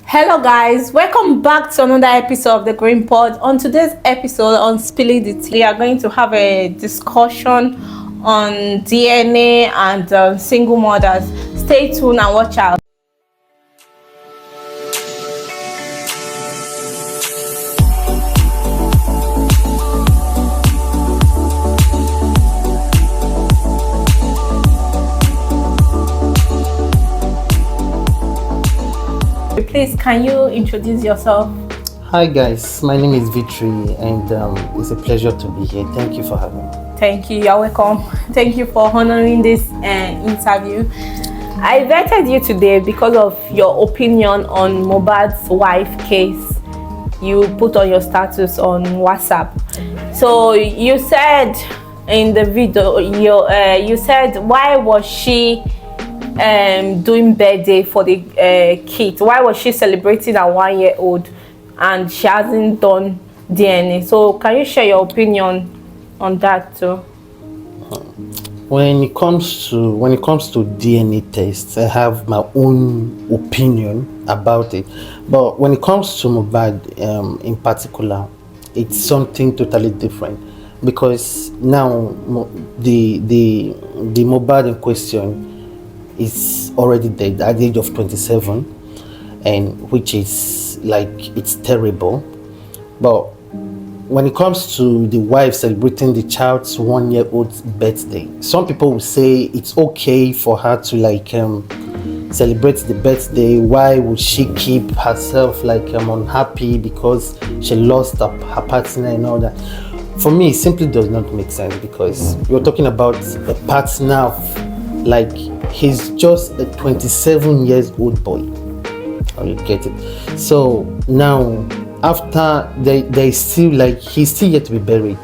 Hello guys, welcome back to another episode of the Green Pod. On today's episode on Spilling the Tea, we are going to have a discussion on DNA and single mothers. Stay tuned and watch out. Please, can you introduce yourself? Hi guys, my name is Vitri and it's a pleasure to be here. Thank you for having me. Thank you, you're welcome. Thank you for honoring this interview. I invited you today because of your opinion on Mohbad's wife case you put on your status on WhatsApp. So you said in the video, you said, why was she doing birthday for the kid? Why was she celebrating a 1-year-old and she hasn't done DNA? So can you share your opinion on that too? When it comes to DNA tests, I have my own opinion about it. But when it comes to Mohbad in particular, it's something totally different, because now the Mohbad in question is already dead at the age of 27, and which is like, it's terrible. But when it comes to the wife celebrating the child's 1-year-old's birthday, some people will say it's okay for her to celebrate the birthday. Why would she keep herself unhappy because she lost her partner and all that? For me, it simply does not make sense, because you're talking about a partner he's just a 27 years old boy. You get it? So now, after they still he's still yet to be buried.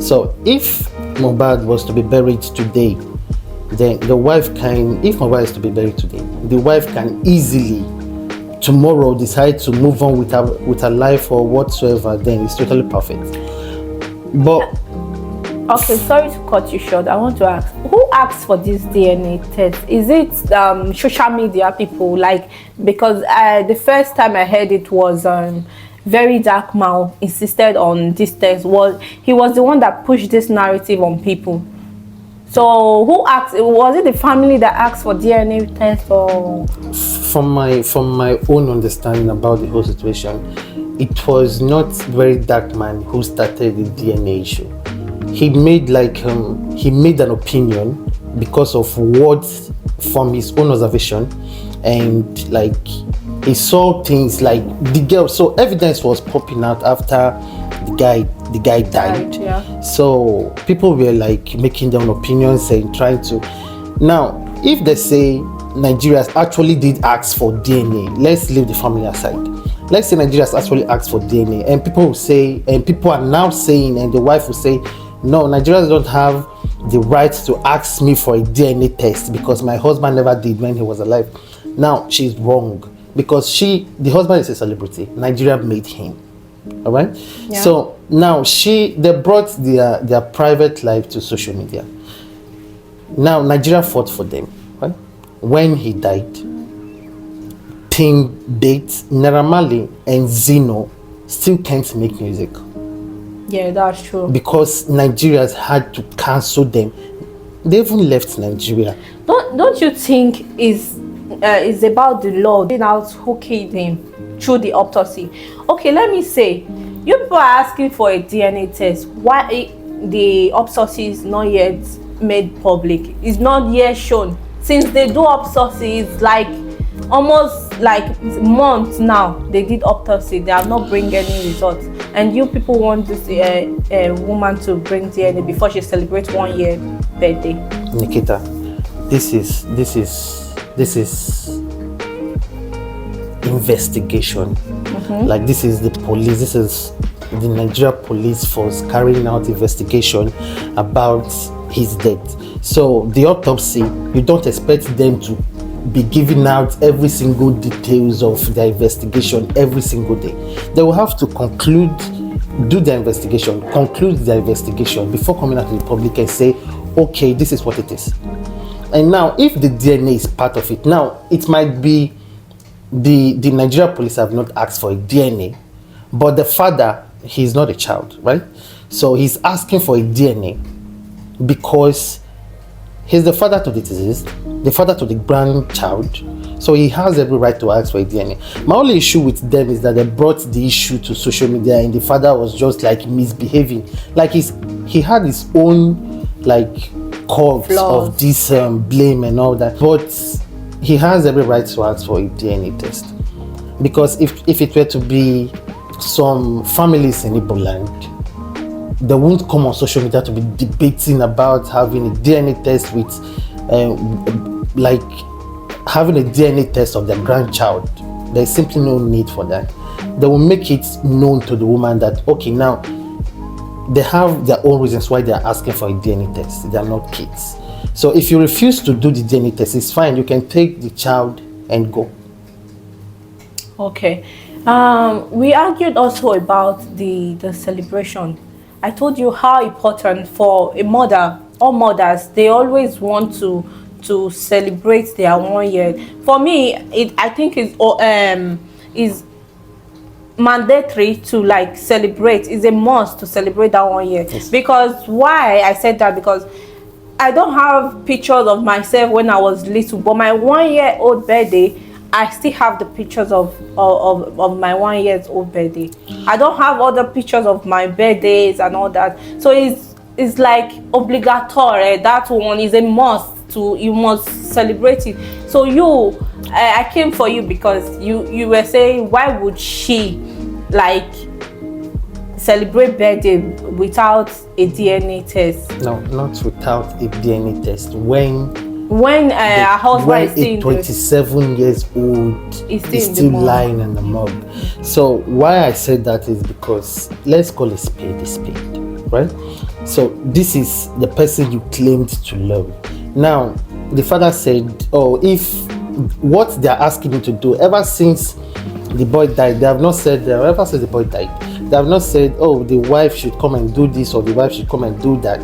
So if Mohbad was to be buried today, then the wife can, if Mohbad is to be buried today, the wife can easily tomorrow decide to move on with her life or whatsoever. Then it's totally perfect. But okay, sorry to cut you short. I want to ask, who asked for this DNA test? Is it social media people? Because the first time I heard it was Very Dark Man insisted on this test. He was the one that pushed this narrative on people. So who asked? Was it the family that asked for DNA test, or? From my own understanding about the whole situation, it was not Very Dark Man who started the DNA issue. He made an opinion because of words from his own observation, and he saw things like the girl. So evidence was popping out after the guy died. Yeah. So people were making their own opinions and trying to. Now, if they say Nigeria actually did ask for DNA, let's leave the family aside. Let's say Nigeria actually asked for DNA, and people will say, and people are now saying, and the wife will say, no, Nigerians don't have the right to ask me for a DNA test because my husband never did when he was alive. Now, she's wrong, because the husband is a celebrity. Nigeria made him. All right? Yeah. So now they brought their private life to social media. Now, Nigeria fought for them. Right? When he died, Team Bates, Naira Marley, and Zeno still can't make music. Yeah, that's true. Because Nigerians had to cancel them. They even left Nigeria. Don't you think it's about the law finding out who killed him through the autopsy? Okay, let me say, you people are asking for a DNA test. Why the autopsy is not yet made public? It's not yet shown. Since they do autopsy, it's almost months now. They did autopsy. They are not bringing any results. And you people want this woman to bring DNA before she celebrates 1-year birthday. Nikita, this is investigation. Mm-hmm. This is the police. This is the Nigeria police force carrying out investigation about his death. So the autopsy, you don't expect them to be giving out every single details of their investigation every single day. They will have to conclude their investigation before coming out to the public and say, okay, this is what it is. And now, if the DNA is part of it, now it might be the Nigeria police have not asked for a DNA, but the father, he's not a child, right? So he's asking for a DNA because he's the father to the deceased, the father to the grandchild. So he has every right to ask for a DNA. My only issue with them is that they brought the issue to social media and the father was just like misbehaving. Like he had his own like cause Flaws. of this blame and all that. But he has every right to ask for a DNA test. Because if it were to be some families in Igbo land, they won't come on social media to be debating about having a DNA test with like having a DNA test of their grandchild. There's simply no need for that. They will make it known to the woman that, okay, now they have their own reasons why they are asking for a DNA test. They are not kids. So if you refuse to do the DNA test, it's fine. You can take the child and go. Okay. We argued also about the celebration. I told you how important for a mother or mothers, they always want to celebrate their 1 year. For me, I think is mandatory to like celebrate. It's a must to celebrate that 1 year. Yes. Because why I said that, because I don't have pictures of myself when I was little, but my 1 year old birthday, I still have the pictures of my 1 year old birthday. I don't have other pictures of my birthdays and all that. So it's like obligatory. That one is a must. You must celebrate it. So I came for you because you were saying, why would she like celebrate birthday without a DNA test? No, not without a DNA test. When her husband is a 27 years old is still lying in the morgue. So why I said that is because let's call a spade, right? So this is the person you claimed to love. Now the father said, oh, if what they're asking you to do, ever since the boy died, they have not said, ever since the boy died, they have not said, oh, the wife should come and do this or the wife should come and do that,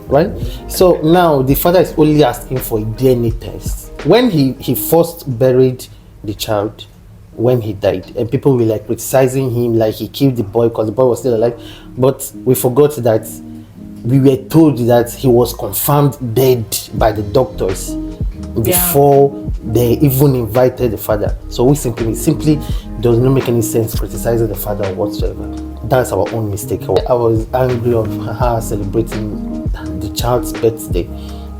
right? So now the father is only asking for a DNA test. When he first buried the child, when he died, and people were like criticizing him like he killed the boy because the boy was still alive, but we forgot that we were told that he was confirmed dead by the doctors before they even invited the father. So we simply does not make any sense criticizing the father whatsoever. That's our own mistake. I was angry of her celebrating the child's birthday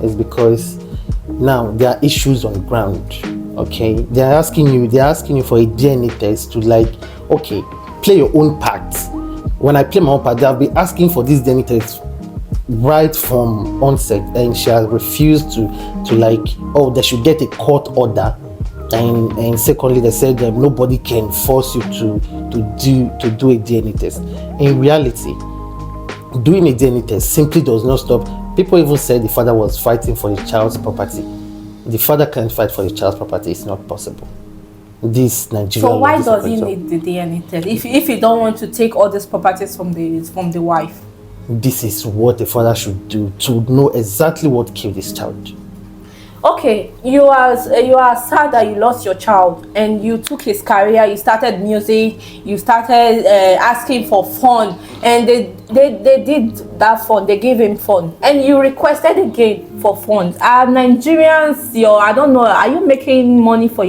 is because now there are issues on the ground. Okay, they're asking you for a DNA test to like, okay, play your own part. When I play my own part, they'll be asking for this DNA test right from onset, and she has refused to like, oh, they should get a court order, and secondly they said that nobody can force you to do a DNA test. In reality, doing a DNA test simply does not stop. People even said the father was fighting for the child's property. The father can't fight for the child's property. It's not possible. This Nigeria. So why does he need the DNA test if he don't want to take all these properties from the wife? This is what the father should do to know exactly what killed his child. Okay, you are sad that you lost your child and you took his career, you started music, you started asking for fun, and they did that fun, they gave him fun, and you requested again for funds. Are Nigerians, I don't know, are you making money for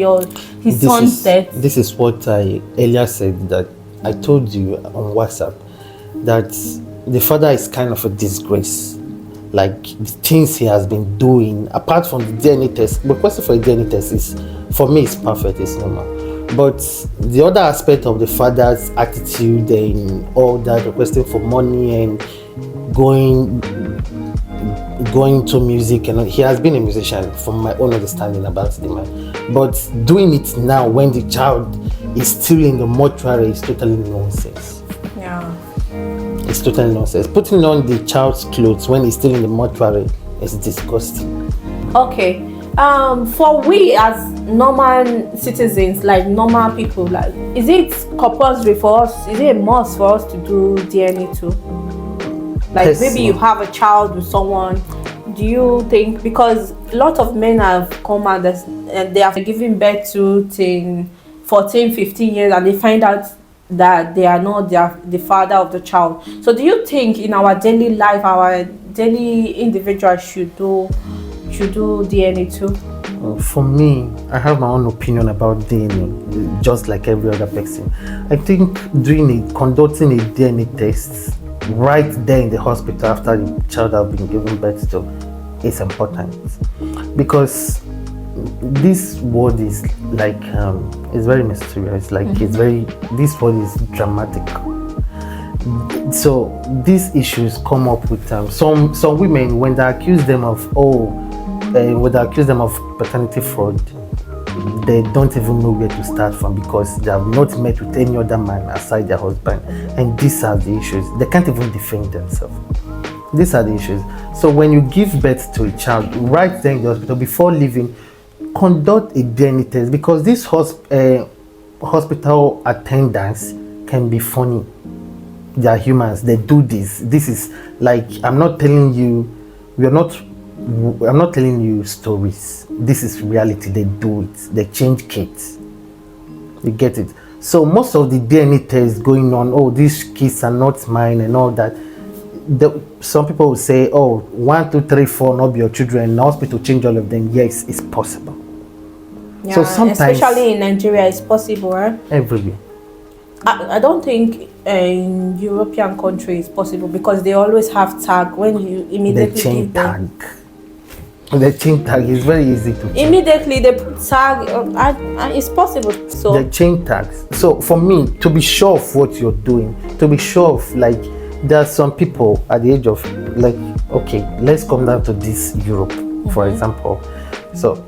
his son's death? This is what I earlier said, that I told you on WhatsApp, that the father is kind of a disgrace. Like the things he has been doing, apart from the DNA test, requesting for a DNA test is, for me, it's perfect, it's normal. But the other aspect of the father's attitude and all that, requesting for money and going to music, and he has been a musician from my own understanding about the man. But doing it now when the child is still in the mortuary is totally nonsense. Yeah. It's totally nonsense. Putting on the child's clothes when he's still in the mortuary is disgusting. Okay. For we as normal citizens, like normal people, like, is it compulsory for us? Is it a must for us to do DNA too? Like, yes, maybe you have a child with someone. Do you think, because a lot of men have come out and they have given birth to 14, 15 years and they find out that they are not the father of the child. So do you think in our daily life, our daily individual should do DNA too? For me, I have my own opinion about DNA, just like every other person. I think conducting a DNA test right there in the hospital after the child has been given birth to is important, because this word is like it's very mysterious. Like it's very, this word is dramatic. So these issues come up with some women when they accuse them of paternity fraud. They don't even know where to start from, because they have not met with any other man aside their husband, and these are the issues. They can't even defend themselves. These are the issues. So when you give birth to a child, right there in the hospital, before leaving, conduct a DNA test, because these hospital attendants can be funny. They are humans. They do this. This is like, I'm not telling you stories. This is reality. They do it. They change kids. You get it? So most of the DNA tests going on, oh, these kids are not mine and all that. Some people will say, oh, 1, 2, 3, 4, not be your children. And the hospital change all of them. Yes, it's possible. Yeah, so sometimes, especially in Nigeria, it's possible, right? Everywhere. I don't think in European countries it's possible, because they always have tag when you immediately give them. The chain tag is very easy to change. Immediately they put tag, and it's possible. So the chain tags. So for me, to be sure of what you're doing, to be sure of, like, there are some people at the age of, like, okay, let's come down to this Europe, for example. So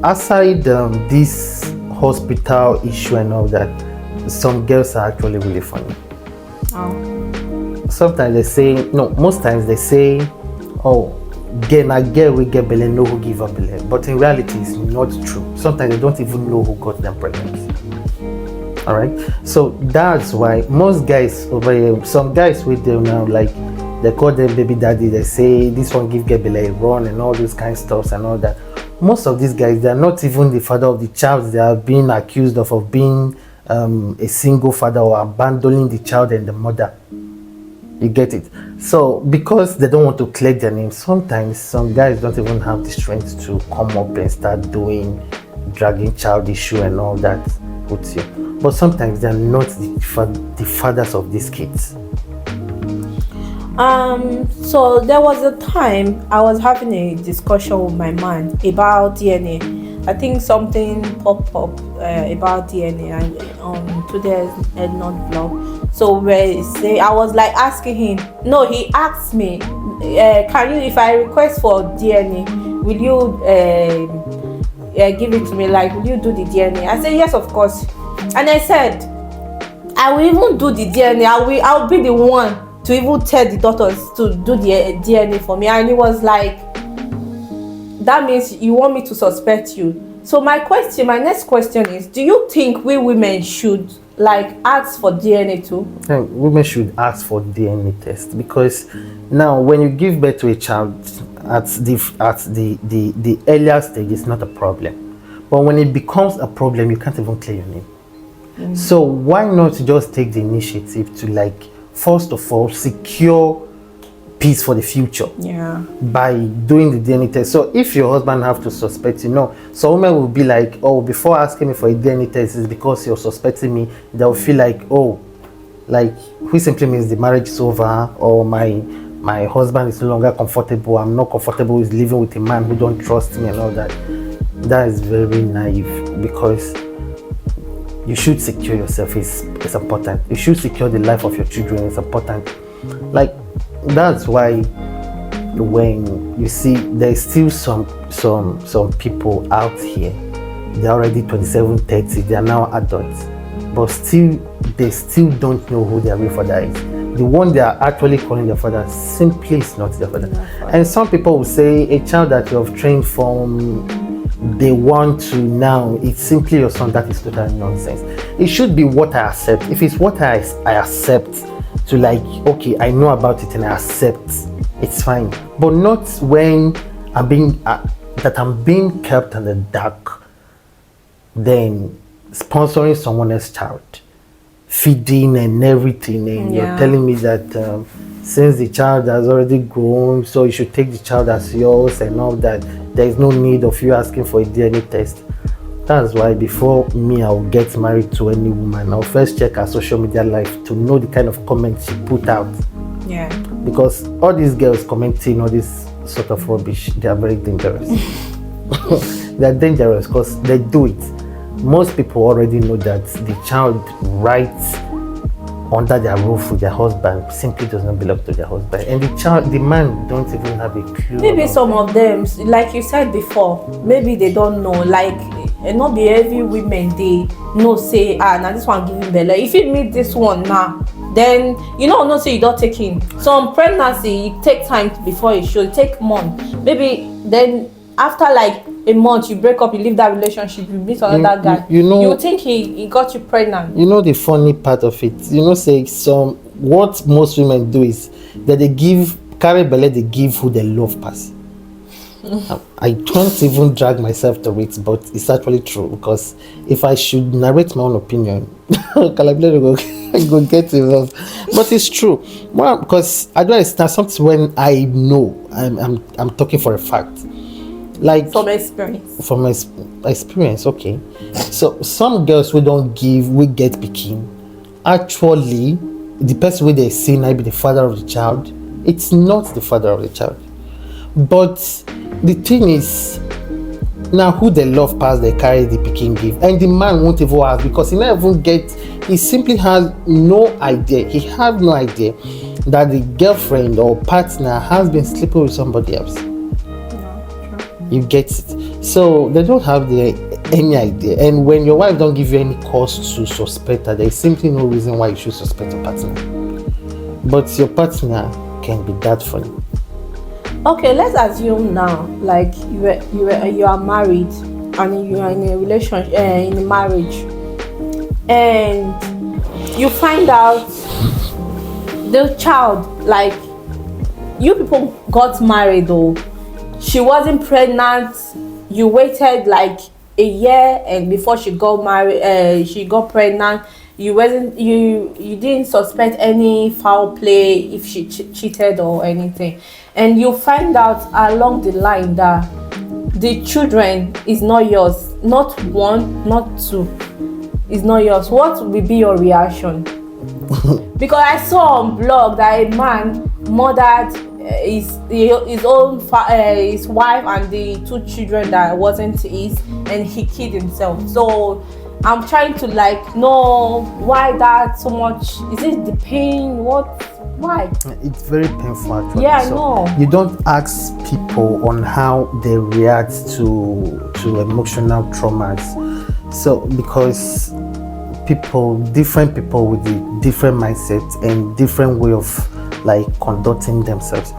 aside this hospital issue and all that, some girls are actually really funny. Oh. Sometimes they say, no, most times they say, oh, girl we get belly, know who give her belly. But in reality, it's not true. Sometimes they don't even know who got them pregnant. All right. So that's why most guys over here, some guys with them now, like, they call them baby daddy. They say this one give girl belly run and all those kind of stuff and all that. Most of these guys, they are not even the father of the child. They are being accused of being a single father, or abandoning the child and the mother. You get it? So because they don't want to clear their name, sometimes some guys don't even have the strength to come up and start dragging child issue and all that with you. But sometimes they're not the fathers of these kids. So there was a time I was having a discussion with my man about DNA. I think something popped up about DNA on today's Ednot blog. So I was like asking him. No, he asked me, "Can you, if I request for DNA, will you give it to me? Like, will you do the DNA?" I said, "Yes, of course." And I said, "I will even do the DNA. I'll be the one to even tell the doctors to do the DNA for me." And he was like, "That means you want me to suspect you." So my next question is, do you think we women should like ask for DNA too? Women should ask for DNA test, because now when you give birth to a child at the earlier stage, it's not a problem. But when it becomes a problem, you can't even clear your name. So why not just take the initiative to, like, first of all, secure peace for the future, by doing the DNA test. So if your husband have to suspect you, some women will be like, oh, before asking me for a DNA test is because you're suspecting me. They'll feel like, oh, like, which simply means the marriage is over, or my husband is no longer comfortable, I'm not comfortable with living with a man who don't trust me and all that. That is very naive, because you should secure yourself. It's important. You should secure the life of your children. It's important. Like, that's why when you see there's still some people out here, they're already 27, 30, they are now adults, but they still don't know who their real father is. The one they are actually calling their father simply is not their father. And some people will say a child that you have trained from day one to now, it's simply your son. That is total nonsense. It should be what I accept. If it's what I accept, to, like, okay, I know about it and I accept, it's fine. But not when I'm being kept in the dark. Then sponsoring someone else's child, feeding and everything, and you're telling me that since the child has already grown, so you should take the child as yours and all that. There is no need of you asking for a DNA test. That's why before me, I will get married to any woman, I'll first check her social media life to know the kind of comments she put out. Yeah. Because all these girls commenting all this sort of rubbish, they are very dangerous. They are dangerous because they do it. Most people already know that the child rights under their roof with their husband simply does not belong to their husband, and the man don't even have a clue. Maybe some of them, like you said before, maybe they don't know. Like, not be every women they know say, now this one giving belly. If you meet this one now, then you know not say you don't take in. Some pregnancy it take time before it should take months. Maybe then after like a month you break up, you leave that relationship, you meet another guy. You think he got you pregnant. You know the funny part of it. Say what most women do is that they carry belly, they give who they love pass. I don't even drag myself to it, but it's actually true, because if I should narrate my own opinion, I go get involved. But it's true. Well, because I don't understand something when I know I'm talking for a fact. Like from experience. From experience, okay. So some girls we get pikin. Actually, the person where they see might be the father of the child. It's not the father of the child. But the thing is, now who they love pass they carry the pikin give, and the man won't even ask because he simply has no idea. He has no idea that the girlfriend or partner has been sleeping with somebody else. You get it. So they don't have any idea. And when your wife don't give you any cause to suspect her, there is simply no reason why you should suspect your partner. But your partner can be that funny. Okay, let's assume now, like you are married and you are in a relationship, in a marriage, and you find out the child, like you people got married though. She wasn't pregnant. You waited like a year, and before she got married, she got pregnant. You didn't suspect any foul play if she cheated or anything, and you find out along the line that the children is not yours, not one, not two, is not yours. What will be your reaction? Because I saw on blog that a man murdered his wife and the two children that wasn't his, and he killed himself. So I'm trying to know why that so much. Is it the pain? Why? It's very painful actually. Yeah, I know. You don't ask people on how they react to emotional traumas. So because different people with the different mindsets and different way of conducting themselves.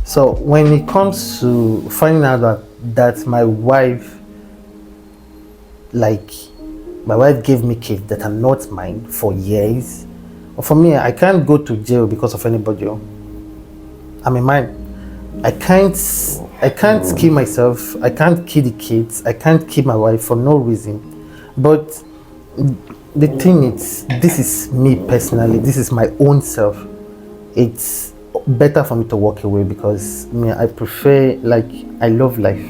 So when it comes to finding out that my wife gave me kids that are not mine for years, for me, I can't go to jail because of anybody. I'm a man. I can't kill myself. I can't kill the kids. I can't kill my wife for no reason. But the thing is, this is me personally. This is my own self. It's better for me to walk away because I prefer, I love life.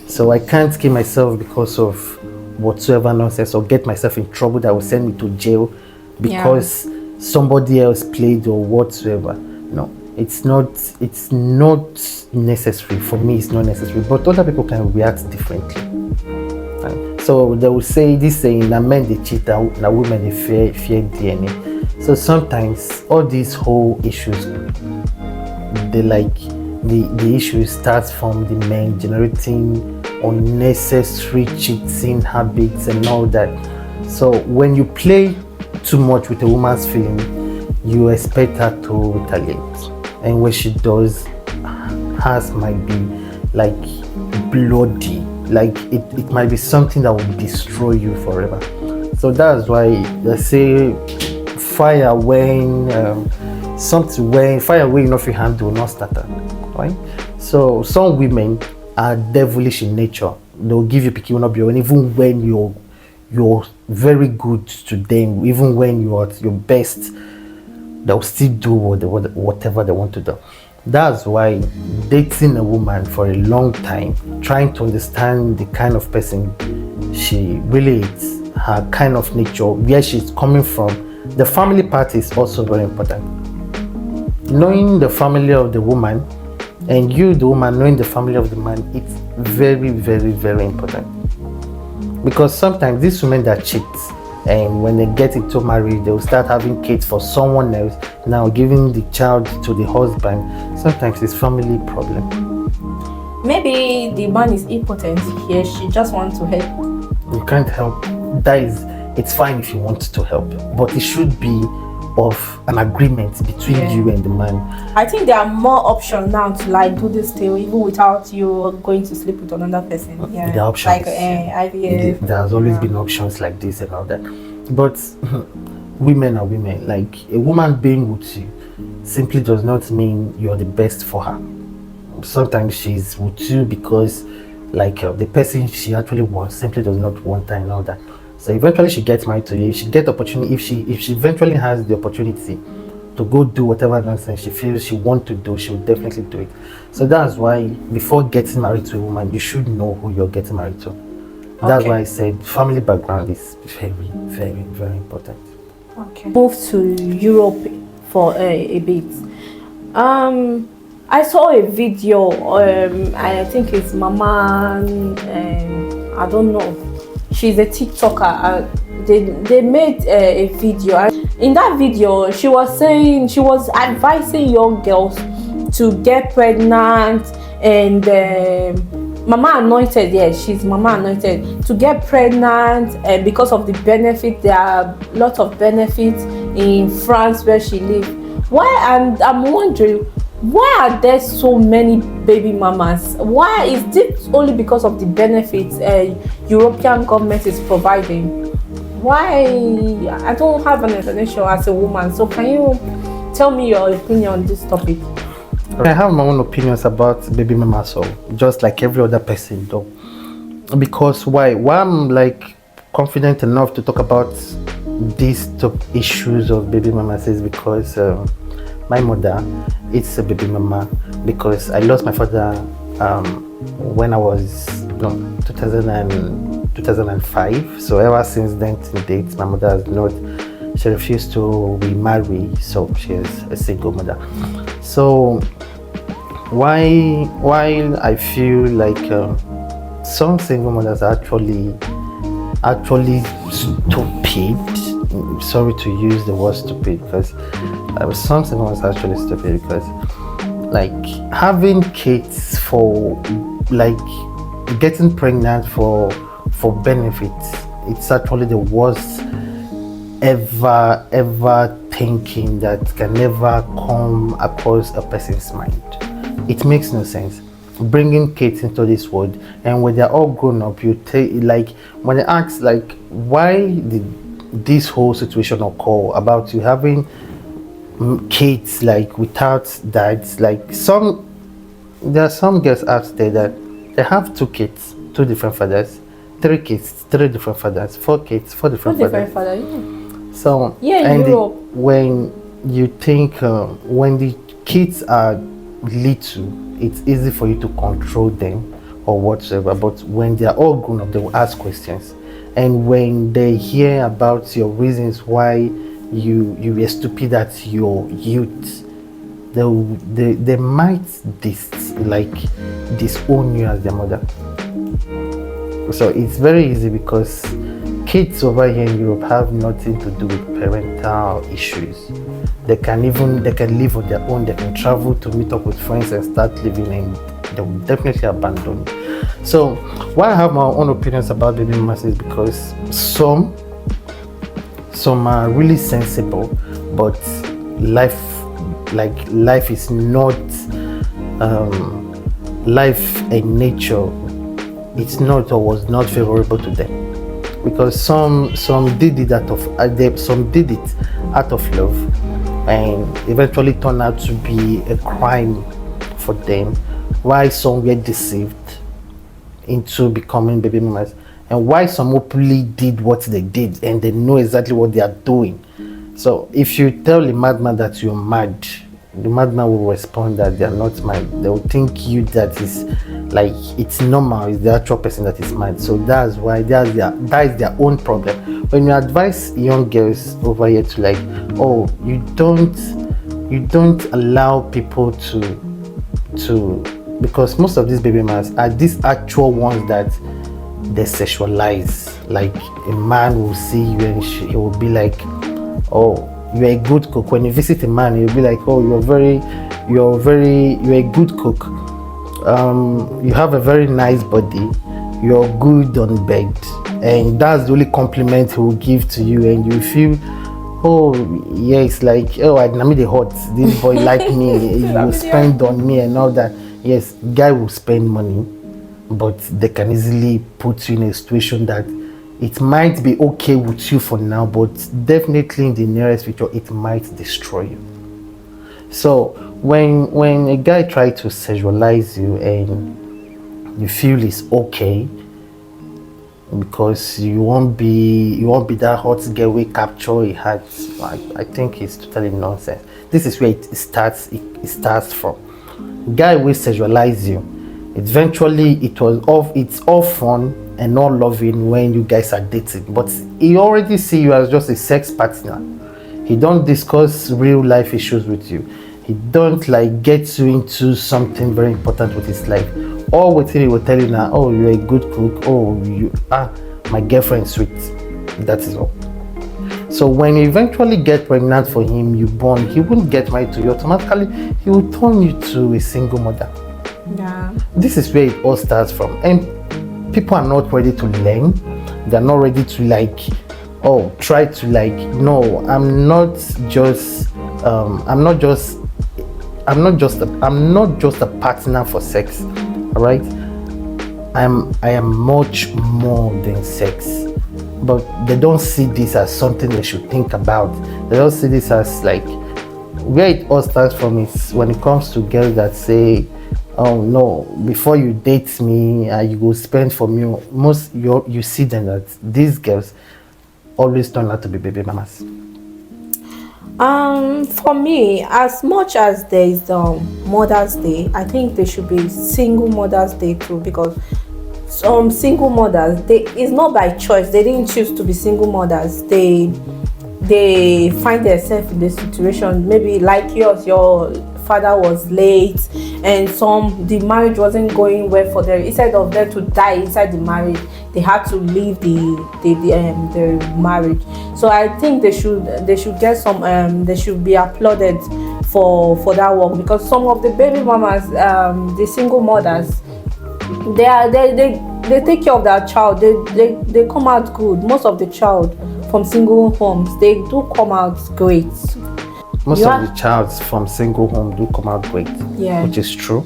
So I can't kill myself because of whatsoever nonsense or get myself in trouble that will send me to jail because somebody else played or whatsoever. No, it's not necessary. For me, it's not necessary. But other people can react differently. Right? So they will say this saying that men they cheat and women they fear DNA. So sometimes all these whole issues, the issue starts from the men generating unnecessary cheating habits and all that. So when you play too much with a woman's feeling, you expect her to retaliate, and when she does, hers might be bloody, it might be something that will destroy you forever. So that's why they say fire when fire when you know if your hand will not start, right? So some women are devilish in nature. They'll give you pikin when even when you're very good to them, even when you are at your best, they'll still do whatever they want to do. That's why dating a woman for a long time, trying to understand the kind of person she really is, her kind of nature, where she's coming from, the family part is also very important. Knowing the family of the woman and you, the woman, knowing the family of the man, it's very, very, very important. Because sometimes these women that cheat, and when they get into marriage, they'll start having kids for someone else, now giving the child to the husband. Sometimes it's family problem. Maybe the man is impotent here, she just wants to help. You can't help. That is, it's fine if you want to help, but it should be of an agreement between you and the man. I think there are more options now to like do this deal even without you going to sleep with another person. Yeah. The options. Like IVF. There has always been options like this and all that. But women are women. Like, a woman being with you simply does not mean you're the best for her. Sometimes she's with you because the person she actually wants simply does not want her and all that. So eventually she gets married to you. She get the opportunity, if she eventually has the opportunity to go do whatever nonsense she feels she wants to do, she will definitely do it. So that's why before getting married to a woman, you should know who you're getting married to. That's why I said family background is very, very, very important. Okay. Move to Europe for a bit. I saw a video. I think it's Mama. I don't know. She's a TikToker. They made a video. In that video, she was advising young girls to get pregnant, and Mama Anointed, yes, she's Mama Anointed, to get pregnant, and because of the benefit, there are lots of benefits in France where she lives. I'm wondering, why are there so many baby mamas? Why is this only because of the benefits European government is providing? Why? I don't have an explanation as a woman, so can you tell me your opinion on this topic? I have my own opinions about baby mama, so just like every other person though. Because why I'm confident enough to talk about these top issues of baby mamas is because my mother is a baby mama, because I lost my father when I was 2005. So ever since then to date, my mother has not, she refused to remarry, so she is a single mother. So while I feel like some single mothers are actually stupid, sorry to use the word stupid, because some single mothers are actually stupid, because having kids for getting pregnant for benefits, it's actually the worst ever thinking that can never come across a person's mind. It makes no sense. Bringing kids into this world, and when they're all grown up, you take when they ask why did this whole situation occur about you having kids without dads. There are some girls out there that they have 2 kids, 2 different fathers, 3 kids, 3 different fathers, 4 kids, 4 different fathers. So when you think when the kids are little, it's easy for you to control them or whatsoever. But when they are all grown up, they will ask questions, and when they hear about your reasons why you were stupid at your youth, they might disown you as their mother. So it's very easy, because kids over here in Europe have nothing to do with parental issues. They can live on their own. They can travel to meet up with friends and start living, and they will definitely abandon you. So why I have my own opinions about baby mamas is because some are really sensible, but life is not life and nature. It's not or was not favorable to them, because some did it out of love, and eventually turned out to be a crime for them, while some were deceived into becoming baby mamas. and why some openly did what they did and they know exactly what they are doing. So if you tell a madman that you're mad, the madman will respond that they are not mad. They will think you that is like it's normal, it's the actual person that is mad. So that's why that is their own problem. When you advise young girls over here to like, oh, you don't allow people to because most of these baby mamas are these actual ones that they sexualize. Like a man will see you and he will be like, oh, you're a good cook. When you visit a man, you'll be like, oh, you're a good cook. You have a very nice body. You're good on bed, and that's the only compliment he will give to you, and you feel, oh yeah, it's like, oh, I made it hot. This boy like me. He will spend on me and all that. Yes, guy will spend money, but they can easily put you in a situation that it might be okay with you for now, but definitely in the nearest future, it might destroy you. So when a guy tries to sexualize you and you feel it's okay because you won't be that hot girl we capture a heart, I think it's totally nonsense. This is where it starts from. Guy will sexualize you. Eventually, it's all fun and all loving when you guys are dating, but he already see you as just a sex partner. He don't discuss real life issues with you. He don't like get you into something very important with his life. All within he will tell you now, oh, you're a good cook, oh, you are my girlfriend, sweet. That is all. So when you eventually get pregnant for him, you born, he won't get married to you. Automatically, he will turn you to a single mother. Yeah. This is where it all starts from. And people are not ready to learn. They're not ready to like, oh, try to like, no, I'm not just a partner for sex. All right. I am much more than sex. But they don't see this as something they should think about. They don't see this as like, where it all starts from is when it comes to girls that say, oh no, before you date me, you go spend for me. You see them that these girls always turn out to be baby mamas. For me, as much as there is Mother's Day, I think there should be single Mother's Day too, because some single mothers, it's not by choice. They didn't choose to be single mothers. They find themselves in the situation, maybe like yours, your father was late and the marriage wasn't going well for them. Instead of them to die inside the marriage, they had to leave the marriage. So I think they should get some they should be applauded for that work, because some of the baby mamas, the single mothers, they take care of their child. They come out good. Most of the child from single homes, they do come out great. Most of the child from single home do come out great, yeah, which is true.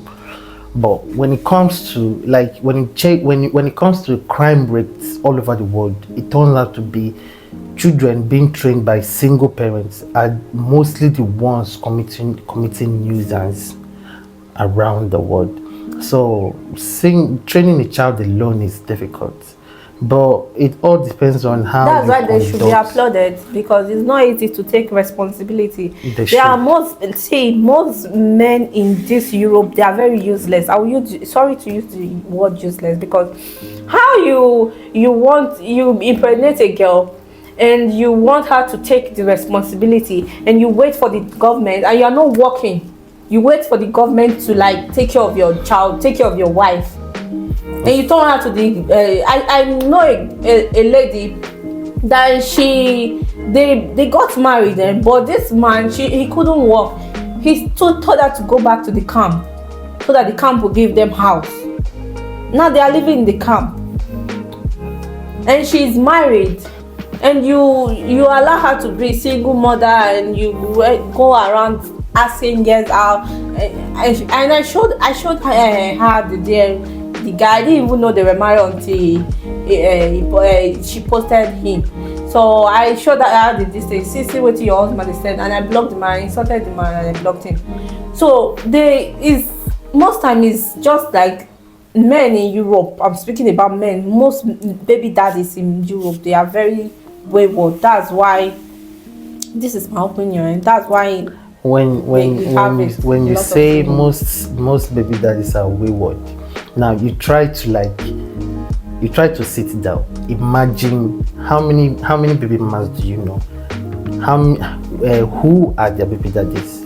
But when it comes to like when it comes to crime rates all over the world, it turns out to be children being trained by single parents are mostly the ones committing nuisance around the world. So training a child alone is difficult, but it all depends on how. That's why they should be applauded, because it's not easy to take responsibility. There are most men in this Europe, they are very useless. Sorry to use the word useless, because how you impregnate a girl and you want her to take the responsibility, and you wait for the government, and you are not working. You wait for the government to like take care of your child, take care of your wife, and you turn her to the. I know a lady that they got married, but this man he couldn't work. He told her to go back to the camp, so that the camp will give them house. Now they are living in the camp, and she's married, and you allow her to be a single mother, and you go around asking girls out, and I showed her the guy. I didn't even know they were married until she posted him. So I showed her this thing. See what your husband said, and I blocked the man. I insulted the man and I blocked him. So most time is just like men in Europe, I'm speaking about men, most baby daddies in Europe, they are very wayward. That's why, this is my opinion, and that's why when you say most baby daddies are wayward, now you try to sit down. Imagine how many baby mamas do you know? Who are their baby daddies?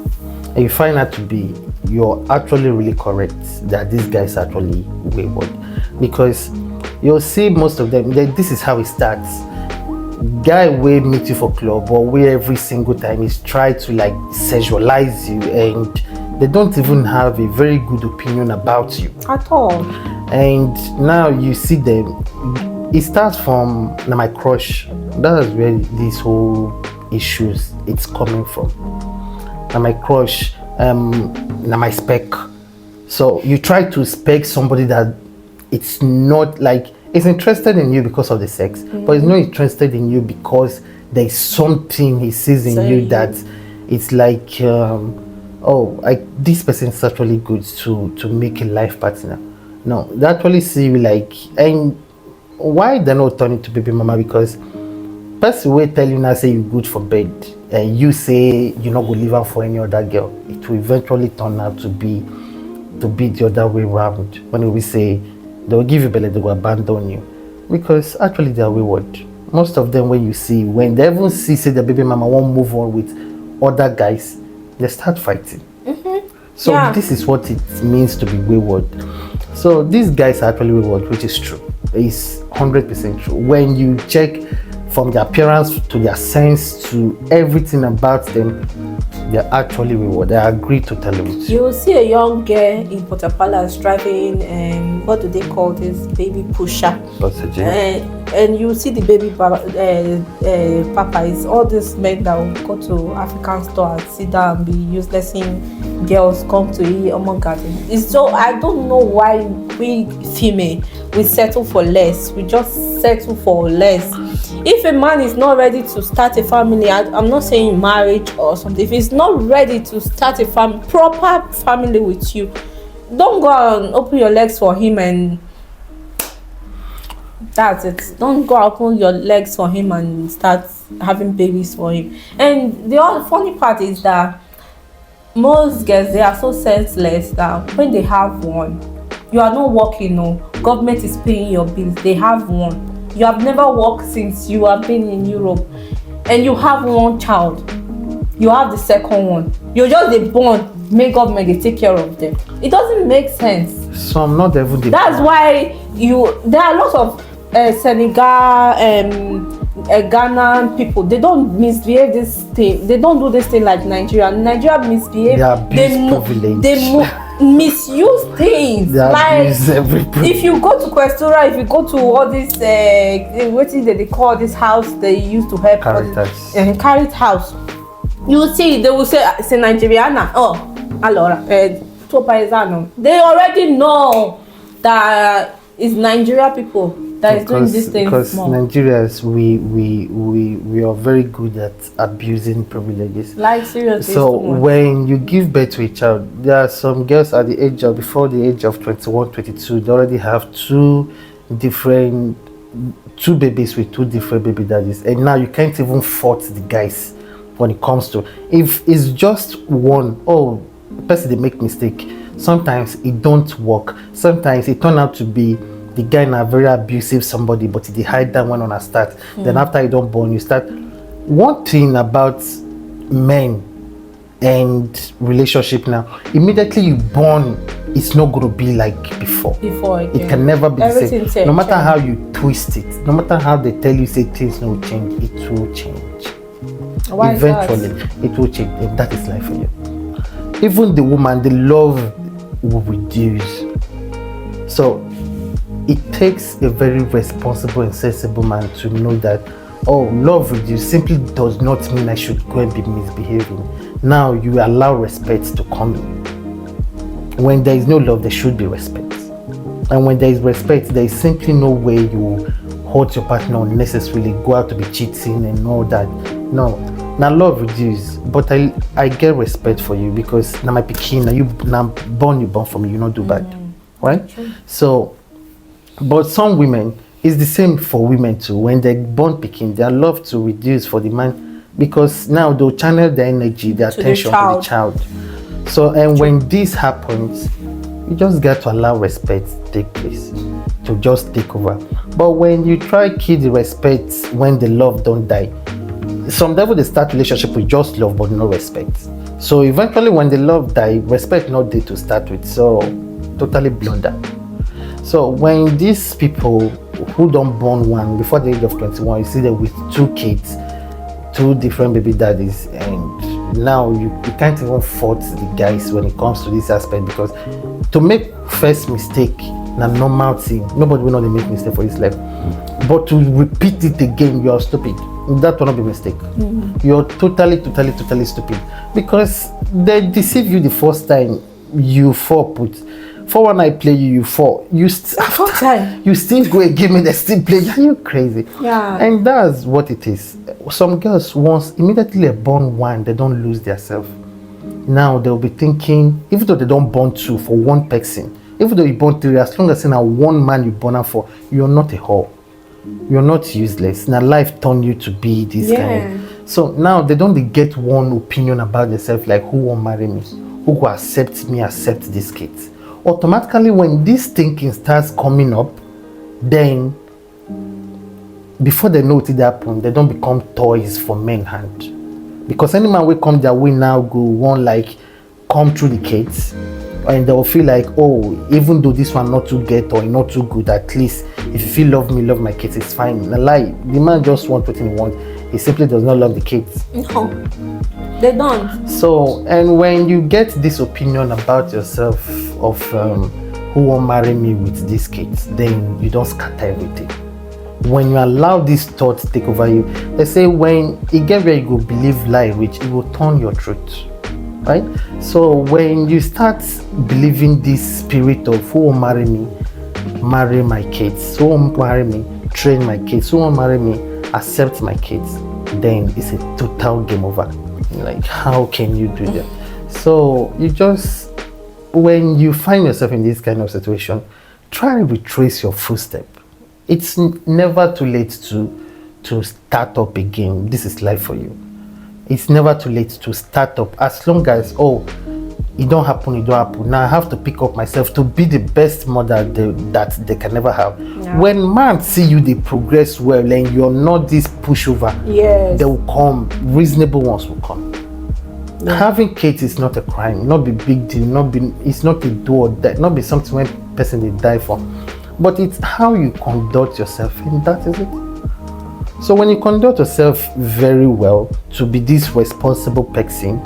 And you find out to be, you're actually really correct that these guys are actually wayward, because you'll see most of them. This is how it starts. Guy will meet you for club, or where every single time is try to like sexualize you, and they don't even have a very good opinion about you at all. And now you see them, it starts from now my crush. That's where these whole issues it's coming from. Now my crush, now my spec. So you try to spec somebody that it's not like is interested in you because of the sex, but he's not interested in you because there's something he sees in you that it's like, this person is actually good to make a life partner. No, they actually see you like, and why they're not turning to baby mama? Because person will tell you now say you're good for bed, and you say you're not gonna leave her for any other girl. It will eventually turn out to be the other way around. When we say they will give you belly, they will abandon you, because actually they are wayward. Most of them, when they even say the baby mama won't move on with other guys, they start fighting. So this is what it means to be wayward. So these guys are actually wayward, which is true. It's 100% true. When you check from their appearance to their sense to everything about them, they're actually wayward. I agree totally with you. You will see a young girl in Port au Prince driving, and what do they call this, baby pusher? And you see the baby papa is all these men that will go to African store and sit down and be useless in girls come to eat among garden. It's so, I don't know why we female we settle for less. We just settle for less. If a man is not ready to start a family, I'm not saying marriage or something, if he's not ready to start a proper family with you, don't go and open your legs for him, and that's it. Don't go open your legs for him and start having babies for him. And the other funny part is that most girls, they are so senseless that when they have one, you are not working, no, government is paying your bills, they have one. You have never worked since you have been in Europe, and you have one child. You have the second one. You're just a born, make government they take care of them. It doesn't make sense. So I'm not even. That's why there are lots of Senegal Ghana people. They don't misbehave this thing. They don't do this thing like Nigeria. Nigeria misbehave. They misuse things. Like if you go to Questura, if you go to all this what is they call this house they used to help Caritas house, you will see they will say Nigeriana. Oh, allora tuo paesano. They already know that it's Nigeria people that is doing this thing. Because Nigerians, we are very good at abusing privileges. Like seriously. So when you give birth to a child, there are some girls at the age of before the age of 21, 22, they already have two babies with two different baby daddies, and now you can't even fault the guys when it comes to if it's just one. Oh, person they make mistake. Sometimes it don't work. Sometimes it turn out to be the guy na very abusive somebody, but they hide that one on a start. Then after you don't born, you start. One thing about men and relationship now, immediately you born, it's not going to be like before. It can never be the same. No matter how you twist it, no matter how they tell you say things no change, it will change. Why eventually it will change, and that is life for you. Even the woman, the love will reduce. So it takes a very responsible and sensible man to know that, oh, love reduce simply does not mean I should go and be misbehaving. Now you allow respect to come in. When there is no love, there should be respect. And when there is respect, there is simply no way you hurt your partner unnecessarily, go out to be cheating and all that. No. Now love reduce, but I get respect for you because now my pikin, now you now born for me, you not do bad. right? So, but some women, it's the same for women too. When they born picking, they love to reduce for the man because now they'll channel their energy, their To the attention to the child. So, and when this happens, you just got to allow respect to take place, to just take over. But when you try kill the respect when the love don't die, some level they start relationship with just love but no respect. So eventually when the love die, respect not there to start with. So totally blunder. So when these people who don't born one before the age of 21, you see them with 2 kids, 2 different baby daddies, and now you can't even fault the guys when it comes to this aspect, because to make first mistake na normal thing. Nobody will not make mistake for his life. But to repeat it again, you are stupid. That will not be mistake. You're totally stupid, because they deceive you the first time you fall put. For when I play you, you fall. You still go and give me the still play. Are you crazy? Yeah. And that's what it is. Some girls, once immediately they born one, they don't lose their self. Now they'll be thinking, even though they don't born 2 for one person, even though you born 3, as long as you now one man you born her for, you're not a whore. You're not useless. Now life turned you to be this guy. So now they don't get one opinion about themselves, like who will marry me, who will accept me, accept this kid. Automatically when this thinking starts coming up, then before they know it happen, they don't become toys for men hand. Because any man will come their way now go won't like come through the kids, and they will feel like, oh, even though this one not too get or not too good, at least if you feel love me, love my kids, it's fine. A lie. The man just wants what he wants. He simply does not love the kids. No, they don't. So, and when you get this opinion about yourself of who will marry me with these kids, then you don't scatter everything. When you allow these thoughts to take over you, they say when you get where you go believe lie, which it will turn your truth. Right? So when you start believing this spirit of who will marry me, marry my kids, who will marry me, train my kids, who will marry me, accept my kids, then it's a total game over. Like, how can you do that? So you just, when you find yourself in this kind of situation, try to retrace your footstep. It's never too late to start up again. This is life for you. It's never too late to start up, as long as, oh, it don't happen. Now I have to pick up myself to be the best mother that they can never have. Yeah. When man see you, they progress well, and you're not this pushover, they will come, reasonable ones will come. Yeah. Having kids is not a crime, not be big deal, it's not a do or die, not be something when person they die for. But it's how you conduct yourself, and that is it. So when you conduct yourself very well to be this responsible person,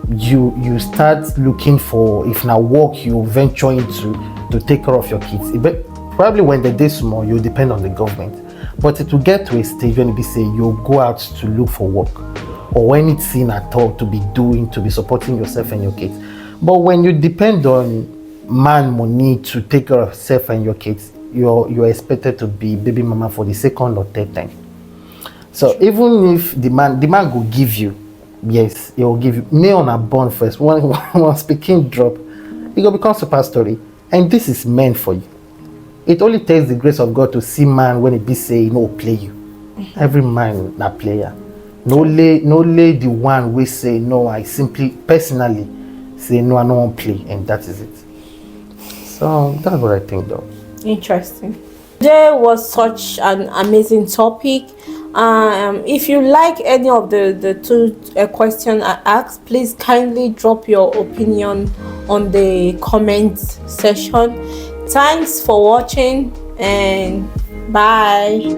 you start looking for, if now work you venture into to take care of your kids. But probably when they're this small, you depend on the government. But it will get to a stage when you say you go out to look for work or anything at all to be doing, to be supporting yourself and your kids. But when you depend on man money to take care of yourself and your kids, you're expected to be baby mama for the 2nd or 3rd time. So even if the man will give you, yes, he will give you. Me on a born first. When speaking drop, it will become super story. And this is meant for you. It only takes the grace of God to see man when it be say, no, play you. Every man na player. No lay the one we say, no, I simply, personally, say, no, I don't want to play. And that is it. So that's what I think though. Interesting. Today was such an amazing topic. If you like any of the 2 questions I asked, please kindly drop your opinion on the comment section. Thanks for watching and bye.